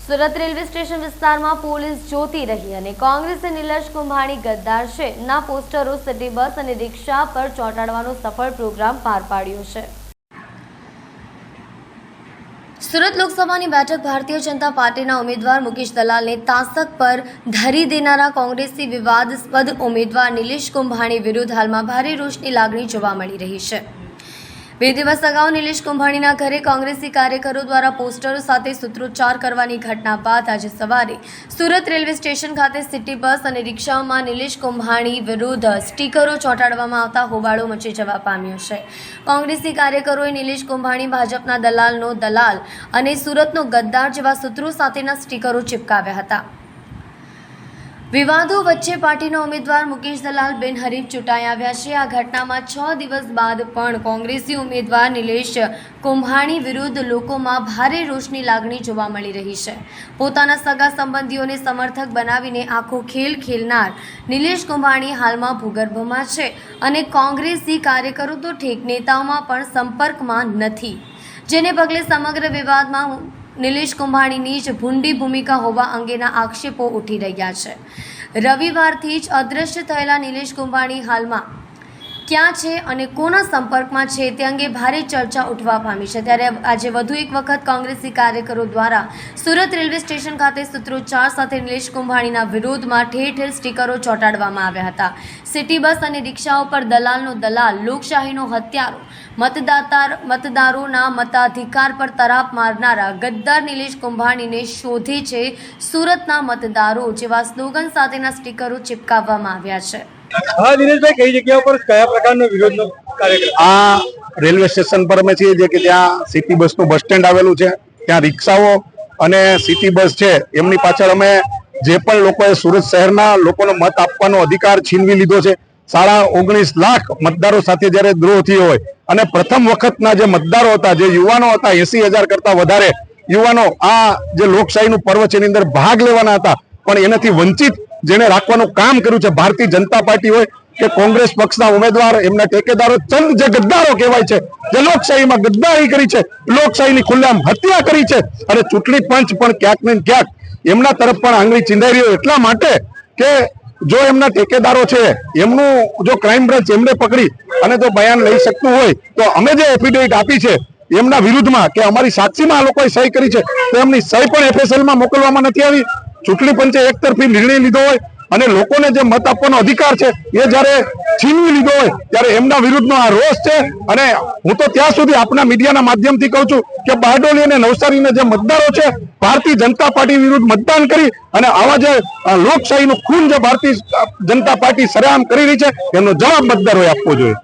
Surat railway station વિસ્તારમાં police જોતી રહી અને કોંગ્રેસે નિલેશ કુંભાણી ગદ્દાર છે ના પોસ્ટરો સિટી બસ અને રિક્ષા પર ચોંટાડવાનો સફળ પ્રોગ્રામ પાર પાડ્યો છે। સુરત લોકસભાની બેઠક ભારતીય જનતા પાર્ટીના ઉમેદવાર મુકેશ દલાલને તાસક પર ધરી દેનારા કોંગ્રેસી વિવાદાસ્પદ ઉમેદવાર નિલેશ કુંભાણી વિરુદ્ધ હાલમાં ભારે રોષની લાગણી જોવા મળી રહી છે। 2 દિવસ અગાઉ નિલેશ કુંભાણીના ઘરે કોંગ્રેસી કાર્યકરો દ્વારા પોસ્ટરો સાથે સૂત્રોચ્ચાર કરવાની ઘટના બાદ આજે સવારે સુરત રેલવે સ્ટેશન ખાતે સિટી બસ અને રિક્ષાઓમાં નિલેશ કુંભાણી વિરુદ્ધ સ્ટીકરો ચોંટાડવામાં આવતા હોબાળો મચી જવા પામ્યો છે। કોંગ્રેસી કાર્યકરોએ નિલેશ કુંભાણી ભાજપના દલાલનો દલાલ અને સુરતનો ગદ્દાર જેવા સૂત્રો સાથેના સ્ટીકરો ચિપકાવ્યા હતા। વિવાદો વચ્ચે પાર્ટીના ઉમેદવાર મુકેશ દલાલ બિનહરીફ ચૂંટાઈ આવ્યા છે। આ ઘટનામાં 6 દિવસ બાદ પણ કોંગ્રેસી ઉમેદવાર નિલેશ કુંભાણી વિરુદ્ધ લોકોમાં ભારે રોષની લાગણી જોવા મળી રહી છે। પોતાના સગા સંબંધીઓને સમર્થક બનાવીને આખો ખેલ ખેલનાર નિલેશ કુંભાણી હાલમાં ભૂગર્ભમાં છે અને કોંગ્રેસી કાર્યકરો તો ઠેક નેતાઓમાં પણ સંપર્કમાં નથી, જેને પગલે સમગ્ર વિવાદમાં નિલેશ કુંભાણીની જ ભૂંડી ભૂમિકા હોવા અંગેના આક્ષેપો ઉઠી રહ્યા છે। રવિવારથી જ અદૃશ્ય થયેલા નિલેશ કુંભાણી હાલમાં ક્યાં છે અને કોના સંપર્કમાં છે તે અંગે ભારે ચર્ચા ઉઠવા પામી છે। ત્યારે આજે વધુ એક વખત કોંગ્રેસી કાર્યકરો દ્વારા સુરત રેલવે સ્ટેશન ખાતે સૂત્રોચ્ચાર સાથે નિલેશ કુંભાણીના વિરોધમાં ઠેર ઠેર સ્ટીકરો ચોંટાડવામાં આવ્યા હતા। સિટી બસ અને રિક્ષાઓ પર દલાલનો દલાલ, લોકશાહીનો હત્યારો, મતદારોના મતાધિકાર પર તરાપ મારનારા ગદ્દાર નિલેશ કુંભાણીને શોધે છે સુરતના મતદારો જેવા સ્લોગન સાથેના સ્ટીકરો ચિપકાવવામાં આવ્યા છે। હા દિનેશભાઈ, કઈ જગ્યા પર કયા પ્રકારનો વિરોધનો કાર્યક્રમ? આ રેલવે સ્ટેશન પર અમે છીએ, જે કે ત્યાં સિટી બસનું બસ સ્ટેન્ડ આવેલું છે, ત્યાં રિક્ષાઓ અને સિટી બસ છે, એમની પાછળ અમે જે પણ લોકોએ સુરત શહેરના લોકોનો મત આપવાનો અધિકાર છીનવી લીધો છે। 19.5 લાખ મતદારો સાથે જ્યારે દ્રોહ થયો હોય અને પ્રથમ વખતના જે મતદારો હતા, જે યુવાનો હતા, 80,000 કરતા વધારે યુવાનો આ જે લોકશાહીનું પર્વ છે એની અંદર ભાગ લેવાના હતા, પણ એનાથી વંચિત જેને રાખવાનું કામ કર્યું છે ભારતીય જનતા પાર્ટી હોય કે કોંગ્રેસ પક્ષના ઉમેદવાર, એમના ટેકેદારો, ચંદ જે ગદ્દારો કહેવાય છે, જે લોકશાહીમાં ગદ્દારી કરી છે, લોકશાહીની ખુલ્લેઆમ હત્યા કરી છે અને ચૂંટણી પંચ પણ ક્યાંક ને ક્યાંક એમના તરફ પણ આંગળી ચીંધાઈ રહ્યો એટલા માટે કે જો એમના ટેકેદારો છે એમનું જો ક્રાઇમ બ્રાન્ચ એમને પકડી અને જો બયાન લઈ શકતું હોય તો અમે જે એફિડેવિટ આપી છે એમના વિરુદ્ધમાં કે અમારી સાક્ષીમાં આ લોકોએ સહી કરી છે તો એમની સહી પણ એફએસએલમાં મોકલવામાં નથી આવી। ચૂંટણી પંચે એકતરફી નિર્ણય લીધો હોય અને લોકોને જે મત આપવાનો અધિકાર છે એ જ્યારે છીનવી લીધો હોય ત્યારે એમના વિરુદ્ધનો આ રોષ છે। અને હું તો ત્યાં સુધી આપના મીડિયાના માધ્યમથી કહું છું કે બારડોલી અને નવસારીના જે મતદારો છે ભારતીય જનતા પાર્ટી વિરુદ્ધ મતદાન કરી અને આવા જે લોકશાહીનું ખૂન જે ભારતીય જનતા પાર્ટી સરેઆમ કરી રહી છે એનો જવાબ મતદારોએ આપવો જોઈએ।